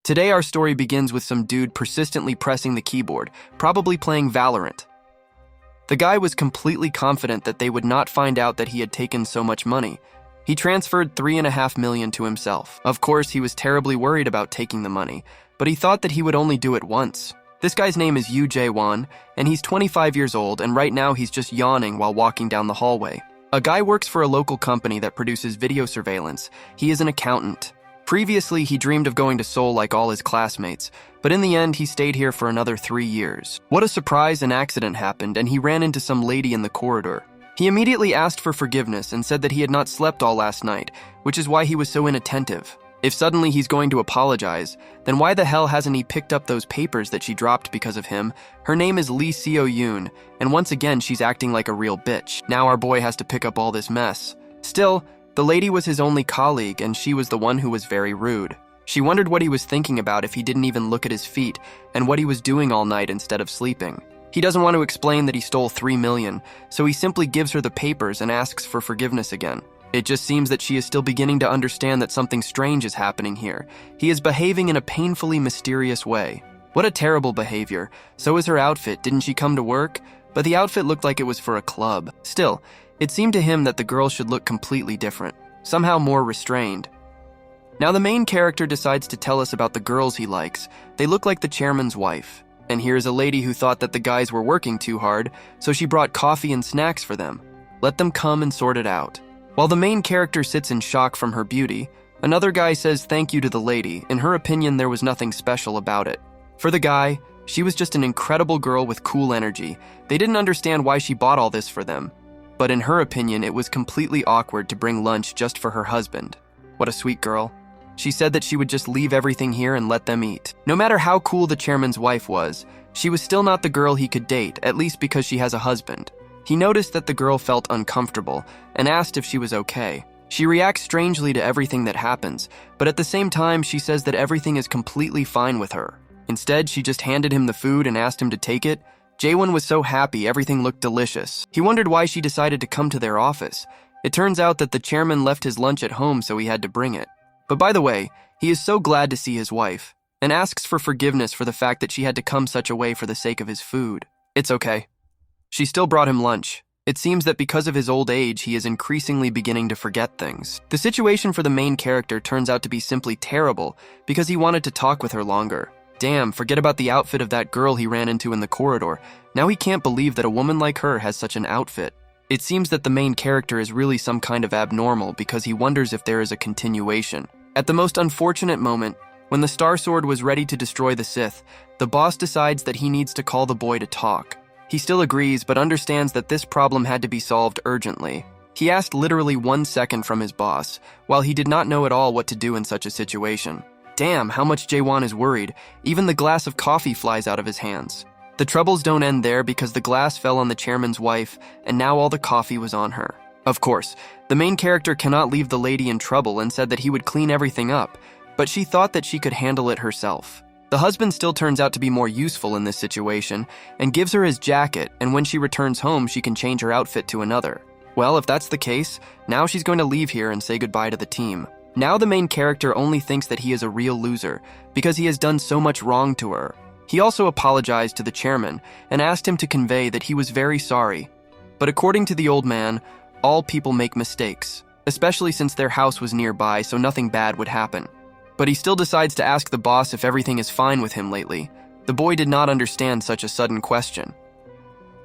Today our story begins with some dude persistently pressing the keyboard, probably playing Valorant. The guy was completely confident that they would not find out that he had taken so much money. He transferred $3.5 million to himself. Of course, he was terribly worried about taking the money, but he thought that he would only do it once. This guy's name is Yu Jae-won, and he's 25 years old, and right now he's just yawning while walking down the hallway. A guy works for a local company that produces video surveillance. He is an accountant. Previously, he dreamed of going to Seoul like all his classmates, but in the end, he stayed here for another 3 years. What a surprise, an accident happened, and he ran into some lady in the corridor. He immediately asked for forgiveness and said that he had not slept all last night, which is why he was so inattentive. If suddenly he's going to apologize, then why the hell hasn't he picked up those papers that she dropped because of him? Her name is Lee Seo-yoon, and once again, she's acting like a real bitch. Now our boy has to pick up all this mess. Still, the lady was his only colleague, and she was the one who was very rude. She wondered what he was thinking about if he didn't even look at his feet, and what he was doing all night instead of sleeping. He doesn't want to explain that he stole $3 million, so he simply gives her the papers and asks for forgiveness again. It just seems that she is still beginning to understand that something strange is happening here. He is behaving in a painfully mysterious way. What a terrible behavior. So is her outfit. Didn't she come to work? But the outfit looked like it was for a club. Still, it seemed to him that the girl should look completely different, somehow more restrained. Now the main character decides to tell us about the girls he likes. They look like the chairman's wife. And here's a lady who thought that the guys were working too hard, so she brought coffee and snacks for them. Let them come and sort it out. While the main character sits in shock from her beauty, another guy says thank you to the lady. In her opinion, there was nothing special about it. For the guy, she was just an incredible girl with cool energy. They didn't understand why she bought all this for them. But in her opinion, it was completely awkward to bring lunch just for her husband. What a sweet girl. She said that she would just leave everything here and let them eat. No matter how cool the chairman's wife was, she was still not the girl he could date, at least because she has a husband. He noticed that the girl felt uncomfortable and asked if she was okay. She reacts strangely to everything that happens, but at the same time, she says that everything is completely fine with her. Instead, she just handed him the food and asked him to take it. Jae-won was so happy, everything looked delicious. He wondered why she decided to come to their office. It turns out that the chairman left his lunch at home, so he had to bring it. But by the way, he is so glad to see his wife, and asks for forgiveness for the fact that she had to come such a way for the sake of his food. It's okay. She still brought him lunch. It seems that because of his old age, he is increasingly beginning to forget things. The situation for the main character turns out to be simply terrible because he wanted to talk with her longer. Damn, forget about the outfit of that girl he ran into in the corridor. Now he can't believe that a woman like her has such an outfit. It seems that the main character is really some kind of abnormal because he wonders if there is a continuation. At the most unfortunate moment, when the Star Sword was ready to destroy the Sith, the boss decides that he needs to call the boy to talk. He still agrees, but understands that this problem had to be solved urgently. He asked literally 1 second from his boss, while he did not know at all what to do in such a situation. Damn, how much Jae-won is worried. Even the glass of coffee flies out of his hands. The troubles don't end there because the glass fell on the chairman's wife, and now all the coffee was on her. Of course, the main character cannot leave the lady in trouble and said that he would clean everything up, but she thought that she could handle it herself. The husband still turns out to be more useful in this situation and gives her his jacket, and when she returns home, she can change her outfit to another. Well, if that's the case, now she's going to leave here and say goodbye to the team. Now the main character only thinks that he is a real loser because he has done so much wrong to her. He also apologized to the chairman and asked him to convey that he was very sorry. But according to the old man, all people make mistakes, especially since their house was nearby, so nothing bad would happen. But he still decides to ask the boss if everything is fine with him lately. The boy did not understand such a sudden question.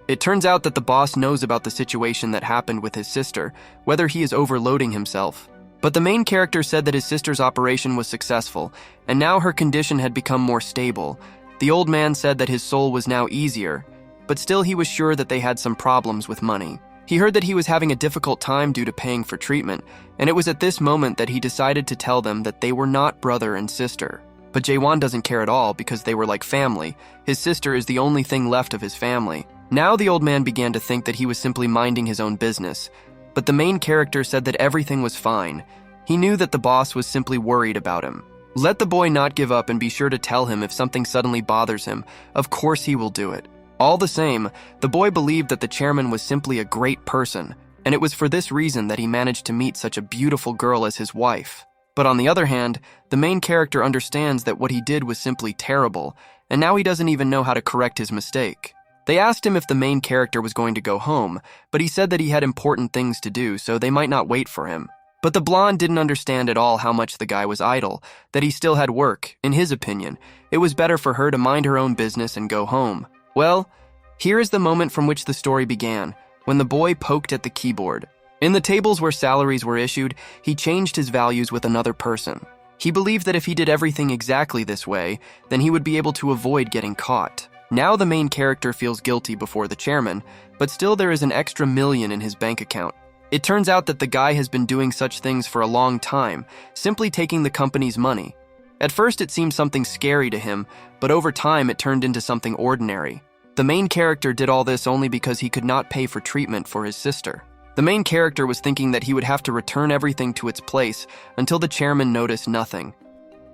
It turns out that the boss knows about the situation that happened with his sister, whether he is overloading himself. But the main character said that his sister's operation was successful, and now her condition had become more stable. The old man said that his soul was now easier, but still he was sure that they had some problems with money. He heard that he was having a difficult time due to paying for treatment, and it was at this moment that he decided to tell them that they were not brother and sister. But Jae-won doesn't care at all because they were like family. His sister is the only thing left of his family. Now the old man began to think that he was simply minding his own business, but the main character said that everything was fine. He knew that the boss was simply worried about him. Let the boy not give up and be sure to tell him if something suddenly bothers him. Of course he will do it. All the same, the boy believed that the chairman was simply a great person, and it was for this reason that he managed to meet such a beautiful girl as his wife. But on the other hand, the main character understands that what he did was simply terrible, and now he doesn't even know how to correct his mistake. They asked him if the main character was going to go home, but he said that he had important things to do, so they might not wait for him. But the blonde didn't understand at all how much the guy was idle, that he still had work. In his opinion, it was better for her to mind her own business and go home. Well, here is the moment from which the story began, when the boy poked at the keyboard. In the tables where salaries were issued, he changed his values with another person. He believed that if he did everything exactly this way, then he would be able to avoid getting caught. Now the main character feels guilty before the chairman, but still there is an extra million in his bank account. It turns out that the guy has been doing such things for a long time, simply taking the company's money. At first it seemed something scary to him, but over time it turned into something ordinary. The main character did all this only because he could not pay for treatment for his sister. The main character was thinking that he would have to return everything to its place until the chairman noticed nothing.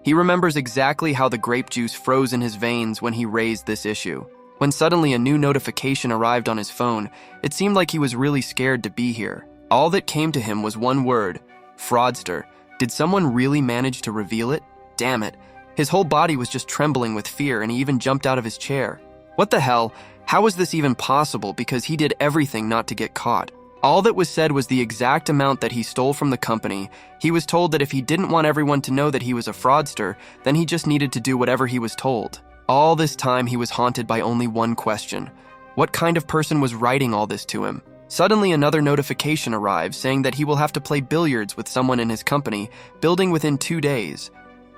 He remembers exactly how the grape juice froze in his veins when he raised this issue. When suddenly a new notification arrived on his phone, it seemed like he was really scared to be here. All that came to him was one word: fraudster. Did someone really manage to reveal it? Damn it. His whole body was just trembling with fear, and he even jumped out of his chair. What the hell? How was this even possible? Because he did everything not to get caught. All that was said was the exact amount that he stole from the company. He was told that if he didn't want everyone to know that he was a fraudster, then he just needed to do whatever he was told. All this time he was haunted by only one question: what kind of person was writing all this to him? Suddenly another notification arrives saying that he will have to play billiards with someone in his company, building within 2 days.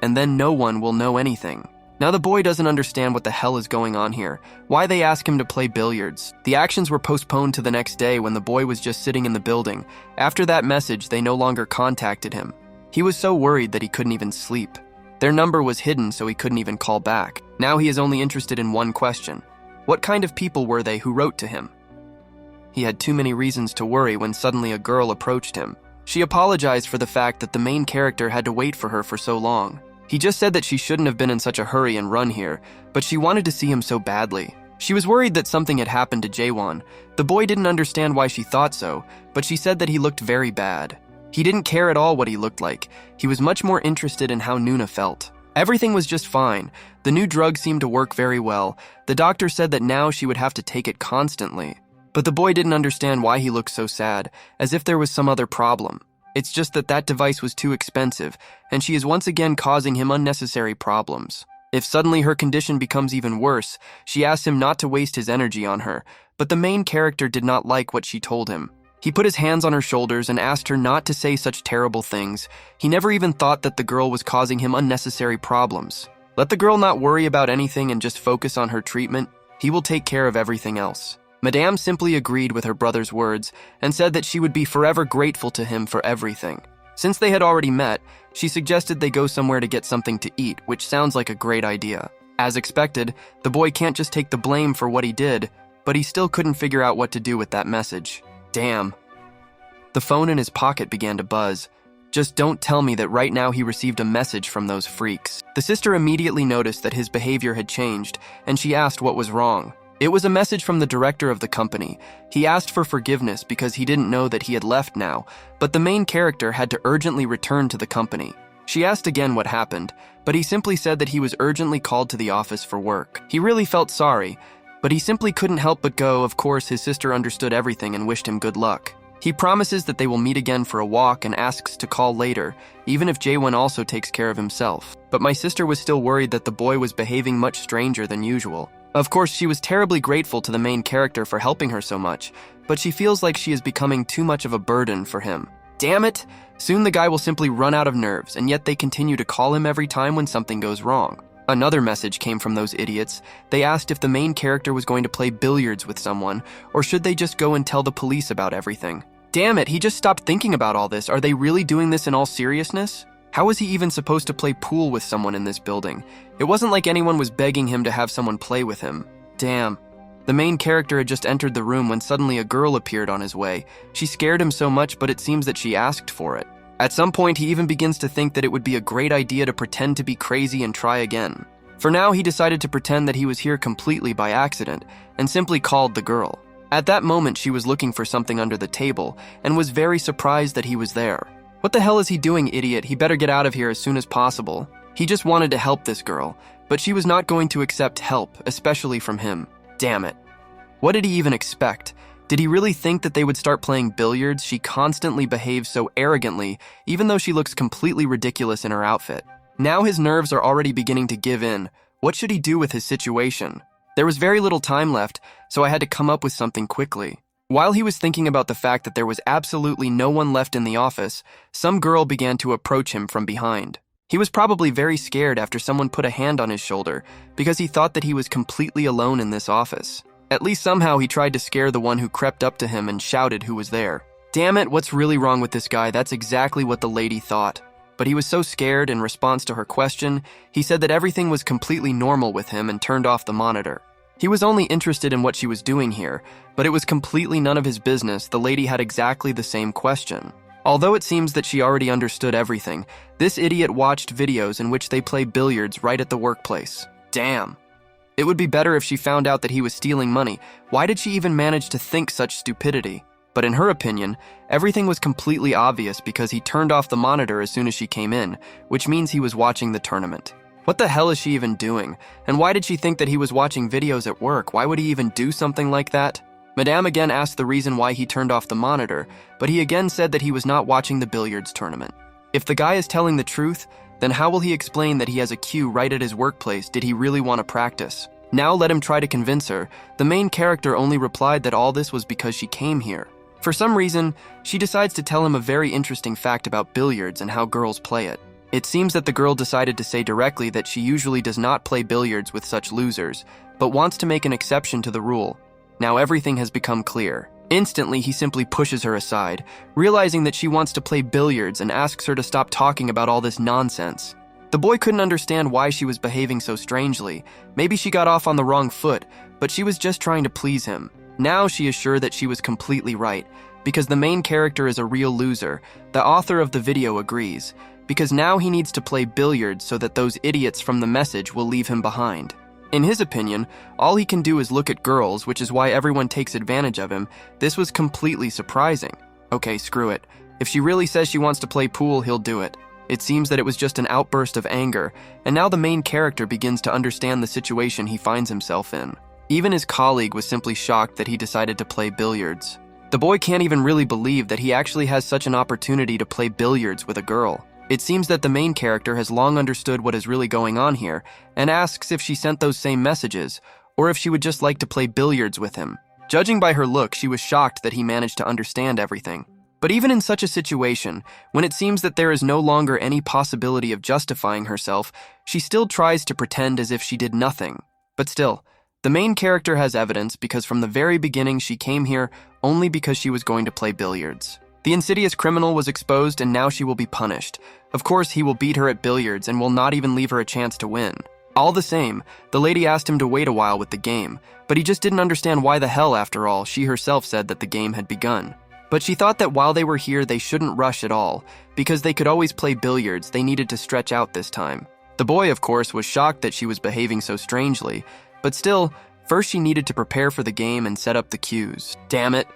And then no one will know anything. Now the boy doesn't understand what the hell is going on here, why they ask him to play billiards. The actions were postponed to the next day when the boy was just sitting in the building. After that message, they no longer contacted him. He was so worried that he couldn't even sleep. Their number was hidden, so he couldn't even call back. Now he is only interested in one question: what kind of people were they who wrote to him? He had too many reasons to worry when suddenly a girl approached him. She apologized for the fact that the main character had to wait for her for so long. He just said that she shouldn't have been in such a hurry and run here, but she wanted to see him so badly. She was worried that something had happened to Jaewon. The boy didn't understand why she thought so, but she said that he looked very bad. He didn't care at all what he looked like. He was much more interested in how Nuna felt. Everything was just fine. The new drug seemed to work very well. The doctor said that now she would have to take it constantly. But the boy didn't understand why he looked so sad, as if there was some other problem. It's just that that device was too expensive, and she is once again causing him unnecessary problems. If suddenly her condition becomes even worse, she asks him not to waste his energy on her, but the main character did not like what she told him. He put his hands on her shoulders and asked her not to say such terrible things. He never even thought that the girl was causing him unnecessary problems. Let the girl not worry about anything and just focus on her treatment. He will take care of everything else. Madame simply agreed with her brother's words and said that she would be forever grateful to him for everything. Since they had already met, she suggested they go somewhere to get something to eat, which sounds like a great idea. As expected, the boy can't just take the blame for what he did, but he still couldn't figure out what to do with that message. Damn. The phone in his pocket began to buzz. Just don't tell me that right now he received a message from those freaks. The sister immediately noticed that his behavior had changed, and she asked what was wrong. It was a message from the director of the company. He asked for forgiveness because he didn't know that he had left now, but the main character had to urgently return to the company. She asked again what happened, but he simply said that he was urgently called to the office for work. He really felt sorry, but he simply couldn't help but go. Of course, his sister understood everything and wished him good luck. He promises that they will meet again for a walk and asks to call later, even if Jaewon also takes care of himself. But my sister was still worried that the boy was behaving much stranger than usual. Of course, she was terribly grateful to the main character for helping her so much, but she feels like she is becoming too much of a burden for him. Damn it! Soon the guy will simply run out of nerves, and yet they continue to call him every time when something goes wrong. Another message came from those idiots. They asked if the main character was going to play billiards with someone, or should they just go and tell the police about everything. Damn it, he just stopped thinking about all this. Are they really doing this in all seriousness? How was he even supposed to play pool with someone in this building? It wasn't like anyone was begging him to have someone play with him. Damn. The main character had just entered the room when suddenly a girl appeared on his way. She scared him so much, but it seems that she asked for it. At some point, he even begins to think that it would be a great idea to pretend to be crazy and try again. For now, he decided to pretend that he was here completely by accident and simply called the girl. At that moment, she was looking for something under the table and was very surprised that he was there. What the hell is he doing, idiot? He better get out of here as soon as possible. He just wanted to help this girl, but she was not going to accept help, especially from him. Damn it. What did he even expect? Did he really think that they would start playing billiards? She constantly behaves so arrogantly, even though she looks completely ridiculous in her outfit. Now his nerves are already beginning to give in. What should he do with his situation? There was very little time left, so I had to come up with something quickly. While he was thinking about the fact that there was absolutely no one left in the office, some girl began to approach him from behind. He was probably very scared after someone put a hand on his shoulder because he thought that he was completely alone in this office. At least somehow he tried to scare the one who crept up to him and shouted who was there. Damn it, what's really wrong with this guy? That's exactly what the lady thought. But he was so scared in response to her question, he said that everything was completely normal with him and turned off the monitor. He was only interested in what she was doing here, but it was completely none of his business. The lady had exactly the same question. Although it seems that she already understood everything, this idiot watched videos in which they play billiards right at the workplace. Damn. It would be better if she found out that he was stealing money. Why did she even manage to think such stupidity? But in her opinion, everything was completely obvious because he turned off the monitor as soon as she came in, which means he was watching the tournament. What the hell is she even doing? And why did she think that he was watching videos at work? Why would he even do something like that? Madame again asked the reason why he turned off the monitor, but he again said that he was not watching the billiards tournament. If the guy is telling the truth, then how will he explain that he has a cue right at his workplace? Did he really want to practice? Now let him try to convince her. The main character only replied that all this was because she came here. For some reason, she decides to tell him a very interesting fact about billiards and how girls play it. It seems that the girl decided to say directly that she usually does not play billiards with such losers, but wants to make an exception to the rule. Now everything has become clear. Instantly, he simply pushes her aside, realizing that she wants to play billiards and asks her to stop talking about all this nonsense. The boy couldn't understand why she was behaving so strangely. Maybe she got off on the wrong foot, but she was just trying to please him. Now she is sure that she was completely right, because the main character is a real loser. The author of the video agrees, because now he needs to play billiards so that those idiots from the message will leave him behind. In his opinion, all he can do is look at girls, which is why everyone takes advantage of him. This was completely surprising. Okay, screw it. If she really says she wants to play pool, he'll do it. It seems that it was just an outburst of anger, and now the main character begins to understand the situation he finds himself in. Even his colleague was simply shocked that he decided to play billiards. The boy can't even really believe that he actually has such an opportunity to play billiards with a girl. It seems that the main character has long understood what is really going on here and asks if she sent those same messages or if she would just like to play billiards with him. Judging by her look, she was shocked that he managed to understand everything. But even in such a situation, when it seems that there is no longer any possibility of justifying herself, she still tries to pretend as if she did nothing. But still, the main character has evidence because from the very beginning she came here only because she was going to play billiards. The insidious criminal was exposed and now she will be punished. Of course, he will beat her at billiards and will not even leave her a chance to win. All the same, the lady asked him to wait a while with the game, but he just didn't understand why the hell, after all. She herself said that the game had begun. But she thought that while they were here, they shouldn't rush at all, because they could always play billiards. They needed to stretch out this time. The boy, of course, was shocked that she was behaving so strangely, but still, first she needed to prepare for the game and set up the cues. Damn it.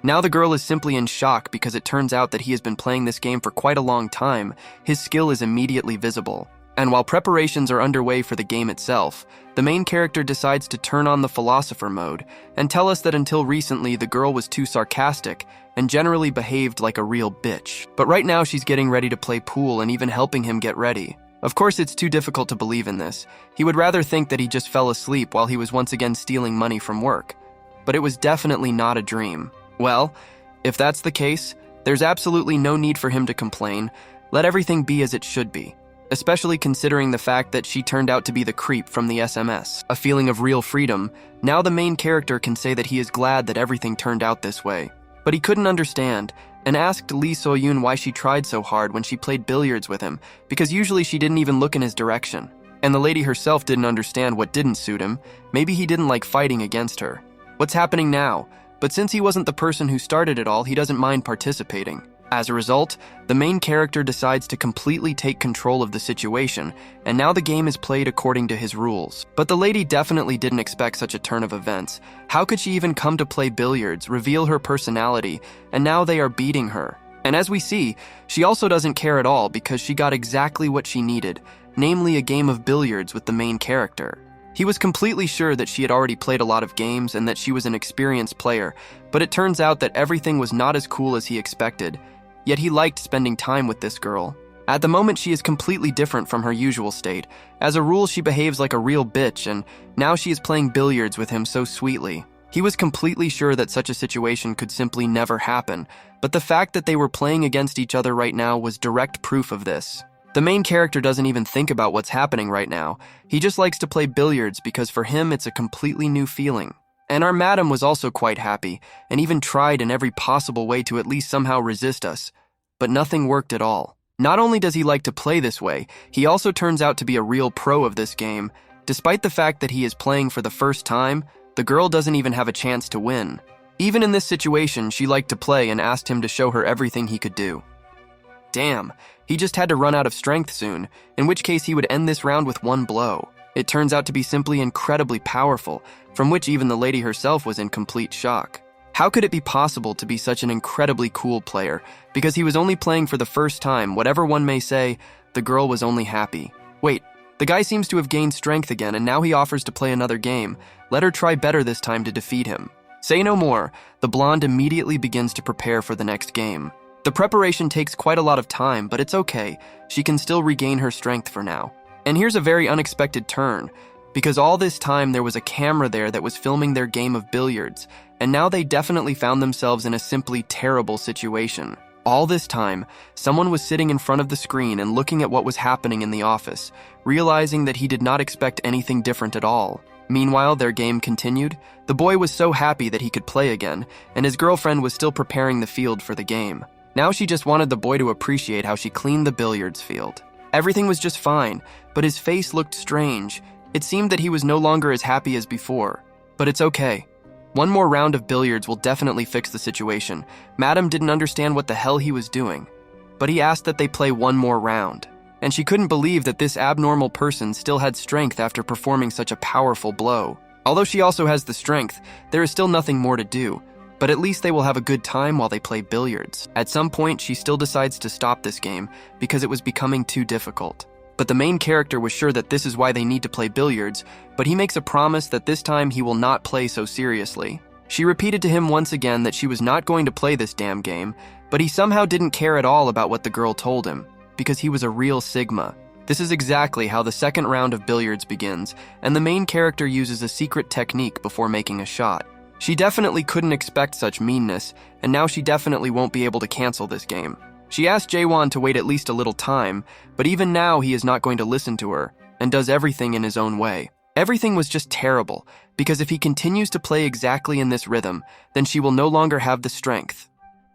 Now the girl is simply in shock because it turns out that he has been playing this game for quite a long time. His skill is immediately visible. And while preparations are underway for the game itself, the main character decides to turn on the philosopher mode and tell us that until recently the girl was too sarcastic and generally behaved like a real bitch. But right now she's getting ready to play pool and even helping him get ready. Of course, it's too difficult to believe in this. He would rather think that he just fell asleep while he was once again stealing money from work. But it was definitely not a dream. Well, if that's the case, there's absolutely no need for him to complain. Let everything be as it should be, especially considering the fact that she turned out to be the creep from the SMS. A feeling of real freedom. Now the main character can say that he is glad that everything turned out this way. But he couldn't understand, and asked Lee So-yoon why she tried so hard when she played billiards with him, because usually she didn't even look in his direction. And the lady herself didn't understand what didn't suit him. Maybe he didn't like fighting against her. What's happening now? But since he wasn't the person who started it all, he doesn't mind participating. As a result, the main character decides to completely take control of the situation, and now the game is played according to his rules. But the lady definitely didn't expect such a turn of events. How could she even come to play billiards, reveal her personality, and now they are beating her? And as we see, she also doesn't care at all because she got exactly what she needed, namely a game of billiards with the main character. He was completely sure that she had already played a lot of games and that she was an experienced player, but it turns out that everything was not as cool as he expected, yet he liked spending time with this girl. At the moment, she is completely different from her usual state. As a rule, she behaves like a real bitch, and now she is playing billiards with him so sweetly. He was completely sure that such a situation could simply never happen, but the fact that they were playing against each other right now was direct proof of this. The main character doesn't even think about what's happening right now. He just likes to play billiards because for him it's a completely new feeling. And our madam was also quite happy, and even tried in every possible way to at least somehow resist us. But nothing worked at all. Not only does he like to play this way, he also turns out to be a real pro of this game. Despite the fact that he is playing for the first time, the girl doesn't even have a chance to win. Even in this situation, she liked to play and asked him to show her everything he could do. Damn, he just had to run out of strength soon, in which case he would end this round with one blow. It turns out to be simply incredibly powerful, from which even the lady herself was in complete shock. How could it be possible to be such an incredibly cool player? Because he was only playing for the first time, whatever one may say, the girl was only happy. Wait, the guy seems to have gained strength again, and now he offers to play another game. Let her try better this time to defeat him. Say no more, the blonde immediately begins to prepare for the next game. The preparation takes quite a lot of time, but it's okay. She can still regain her strength for now. And here's a very unexpected turn, because all this time there was a camera there that was filming their game of billiards, and now they definitely found themselves in a simply terrible situation. All this time, someone was sitting in front of the screen and looking at what was happening in the office, realizing that he did not expect anything different at all. Meanwhile, their game continued. The boy was so happy that he could play again, and his girlfriend was still preparing the field for the game. Now she just wanted the boy to appreciate how she cleaned the billiards field. Everything was just fine, but his face looked strange. It seemed that he was no longer as happy as before. But it's okay. One more round of billiards will definitely fix the situation. Madam didn't understand what the hell he was doing, but he asked that they play one more round. And she couldn't believe that this abnormal person still had strength after performing such a powerful blow. Although she also has the strength, there is still nothing more to do, but at least they will have a good time while they play billiards. At some point, she still decides to stop this game because it was becoming too difficult. But the main character was sure that this is why they need to play billiards, but he makes a promise that this time he will not play so seriously. She repeated to him once again that she was not going to play this damn game, but he somehow didn't care at all about what the girl told him, because he was a real Sigma. This is exactly how the second round of billiards begins, and the main character uses a secret technique before making a shot. She definitely couldn't expect such meanness, and now she definitely won't be able to cancel this game. She asked Jaewon to wait at least a little time, but even now he is not going to listen to her, and does everything in his own way. Everything was just terrible, because if he continues to play exactly in this rhythm, then she will no longer have the strength.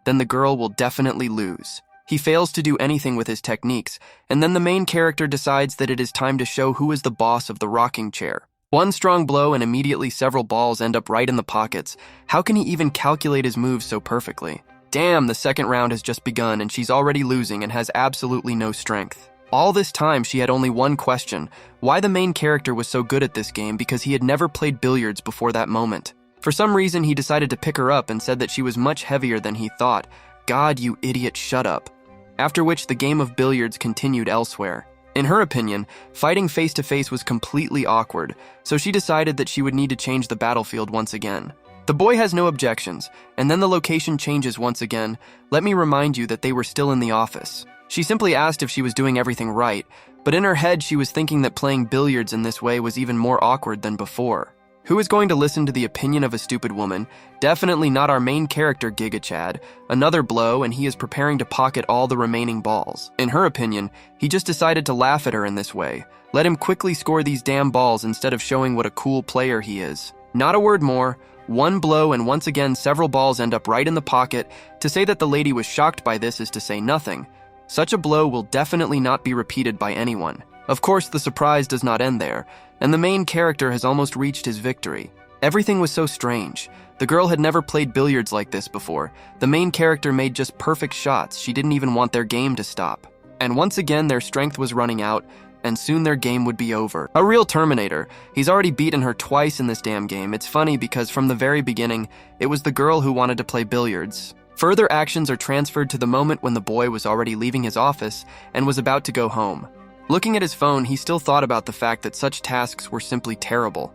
Then the girl will definitely lose. He fails to do anything with his techniques, and then the main character decides that it is time to show who is the boss of the rocking chair. One strong blow and immediately several balls end up right in the pockets. How can he even calculate his moves so perfectly? Damn, the second round has just begun and she's already losing and has absolutely no strength. All this time she had only one question: why the main character was so good at this game, because he had never played billiards before that moment. For some reason he decided to pick her up and said that she was much heavier than he thought. God, you idiot, shut up. After which the game of billiards continued elsewhere. In her opinion, fighting face-to-face was completely awkward, so she decided that she would need to change the battlefield once again. The boy has no objections, and then the location changes once again. Let me remind you that they were still in the office. She simply asked if she was doing everything right, but in her head she was thinking that playing billiards in this way was even more awkward than before. Who is going to listen to the opinion of a stupid woman? Definitely not our main character, Giga Chad. Another blow, and he is preparing to pocket all the remaining balls. In her opinion, he just decided to laugh at her in this way. Let him quickly score these damn balls instead of showing what a cool player he is. Not a word more. One blow, and once again several balls end up right in the pocket. To say that the lady was shocked by this is to say nothing. Such a blow will definitely not be repeated by anyone. Of course, the surprise does not end there, and the main character has almost reached his victory. Everything was so strange. The girl had never played billiards like this before. The main character made just perfect shots. She didn't even want their game to stop. And once again, their strength was running out, and soon their game would be over. A real Terminator. He's already beaten her twice in this damn game. It's funny because from the very beginning, it was the girl who wanted to play billiards. Further actions are transferred to the moment when the boy was already leaving his office and was about to go home. Looking at his phone, he still thought about the fact that such tasks were simply terrible.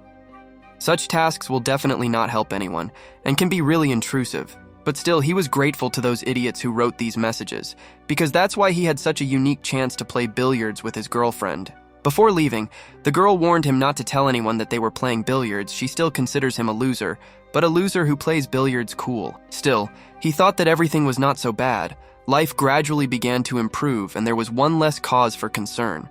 Such tasks will definitely not help anyone and can be really intrusive. But still, he was grateful to those idiots who wrote these messages, because that's why he had such a unique chance to play billiards with his girlfriend. Before leaving, the girl warned him not to tell anyone that they were playing billiards. She still considers him a loser, but a loser who plays billiards cool. Still, he thought that everything was not so bad. Life gradually began to improve, and there was one less cause for concern.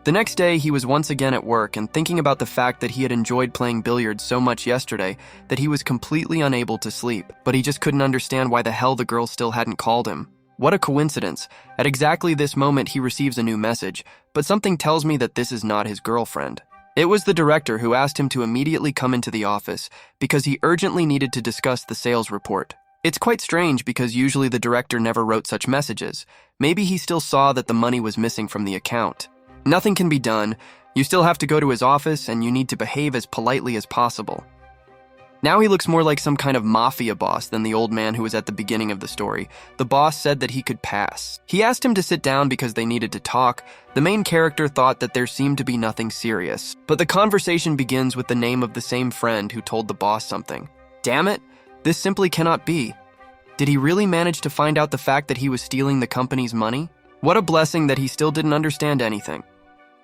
The next day, he was once again at work and thinking about the fact that he had enjoyed playing billiards so much yesterday that he was completely unable to sleep, but he just couldn't understand why the hell the girl still hadn't called him. What a coincidence. At exactly this moment, he receives a new message, but something tells me that this is not his girlfriend. It was the director who asked him to immediately come into the office because he urgently needed to discuss the sales report. It's quite strange because usually the director never wrote such messages. Maybe he still saw that the money was missing from the account. Nothing can be done. You still have to go to his office and you need to behave as politely as possible. Now he looks more like some kind of mafia boss than the old man who was at the beginning of the story. The boss said that he could pass. He asked him to sit down because they needed to talk. The main character thought that there seemed to be nothing serious, but the conversation begins with the name of the same friend who told the boss something. Damn it, this simply cannot be. Did he really manage to find out the fact that he was stealing the company's money? What a blessing that he still didn't understand anything.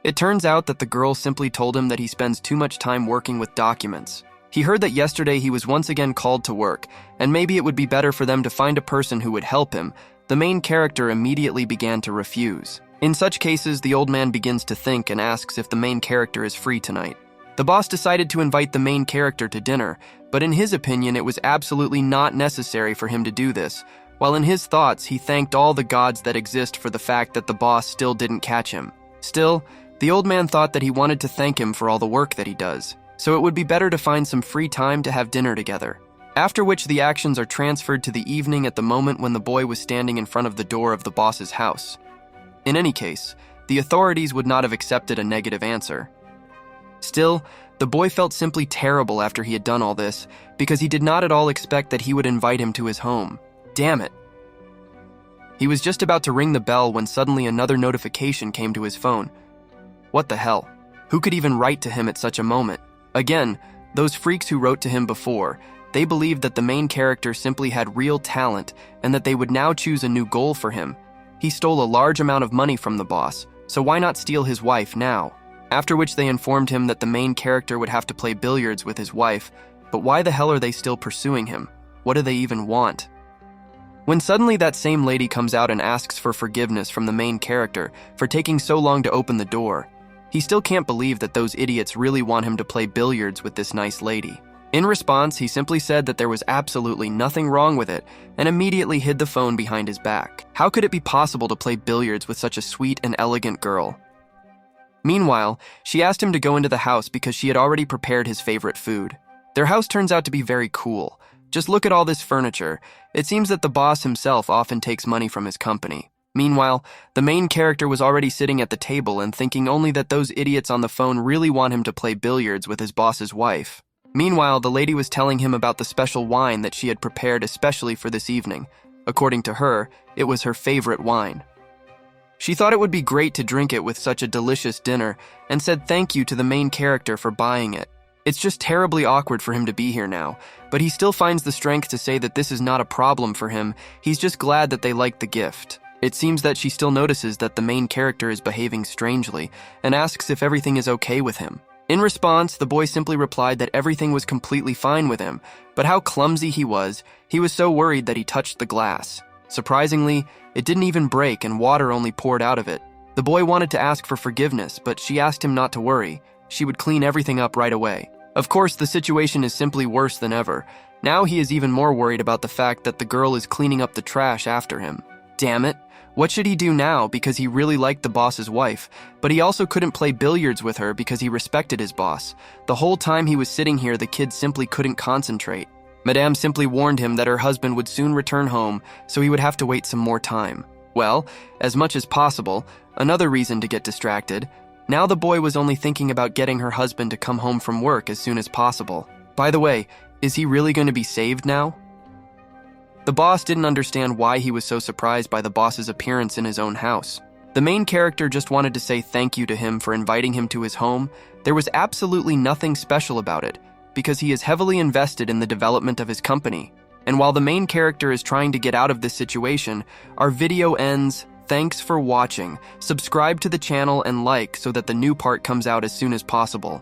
It turns out that the girl simply told him that he spends too much time working with documents. He heard that yesterday he was once again called to work, and maybe it would be better for them to find a person who would help him. The main character immediately began to refuse. In such cases, the old man begins to think and asks if the main character is free tonight. The boss decided to invite the main character to dinner, but in his opinion, it was absolutely not necessary for him to do this. While in his thoughts, he thanked all the gods that exist for the fact that the boss still didn't catch him. Still, the old man thought that he wanted to thank him for all the work that he does, so it would be better to find some free time to have dinner together. After which the actions are transferred to the evening at the moment when the boy was standing in front of the door of the boss's house. In any case, the authorities would not have accepted a negative answer. Still, the boy felt simply terrible after he had done all this, because he did not at all expect that he would invite him to his home. Damn it. He was just about to ring the bell when suddenly another notification came to his phone. What the hell? Who could even write to him at such a moment? Again, those freaks who wrote to him before, they believed that the main character simply had real talent and that they would now choose a new goal for him. He stole a large amount of money from the boss, so why not steal his wife now? After which they informed him that the main character would have to play billiards with his wife, but why the hell are they still pursuing him? What do they even want? When suddenly that same lady comes out and asks for forgiveness from the main character for taking so long to open the door, he still can't believe that those idiots really want him to play billiards with this nice lady. In response, he simply said that there was absolutely nothing wrong with it and immediately hid the phone behind his back. How could it be possible to play billiards with such a sweet and elegant girl? Meanwhile, she asked him to go into the house because she had already prepared his favorite food. Their house turns out to be very cool. Just look at all this furniture. It seems that the boss himself often takes money from his company. Meanwhile, the main character was already sitting at the table and thinking only that those idiots on the phone really want him to play billiards with his boss's wife. Meanwhile, the lady was telling him about the special wine that she had prepared especially for this evening. According to her, it was her favorite wine. She thought it would be great to drink it with such a delicious dinner and said thank you to the main character for buying it. It's just terribly awkward for him to be here now, but he still finds the strength to say that this is not a problem for him. He's just glad that they liked the gift. It seems that she still notices that the main character is behaving strangely and asks if everything is okay with him. In response, the boy simply replied that everything was completely fine with him, but how clumsy he was so worried that he touched the glass. Surprisingly, it didn't even break and water only poured out of it. The boy wanted to ask for forgiveness, but she asked him not to worry. She would clean everything up right away. Of course, the situation is simply worse than ever. Now he is even more worried about the fact that the girl is cleaning up the trash after him. Damn it. What should he do now because he really liked the boss's wife, but he also couldn't play billiards with her because he respected his boss. The whole time he was sitting here, the kid simply couldn't concentrate. Madame simply warned him that her husband would soon return home, so he would have to wait some more time. Well, as much as possible, another reason to get distracted. Now the boy was only thinking about getting her husband to come home from work as soon as possible. By the way, is he really going to be saved now? The boss didn't understand why he was so surprised by the boss's appearance in his own house. The main character just wanted to say thank you to him for inviting him to his home. There was absolutely nothing special about it, because he is heavily invested in the development of his company. And while the main character is trying to get out of this situation, our video ends. Thanks for watching. Subscribe to the channel and like so that the new part comes out as soon as possible.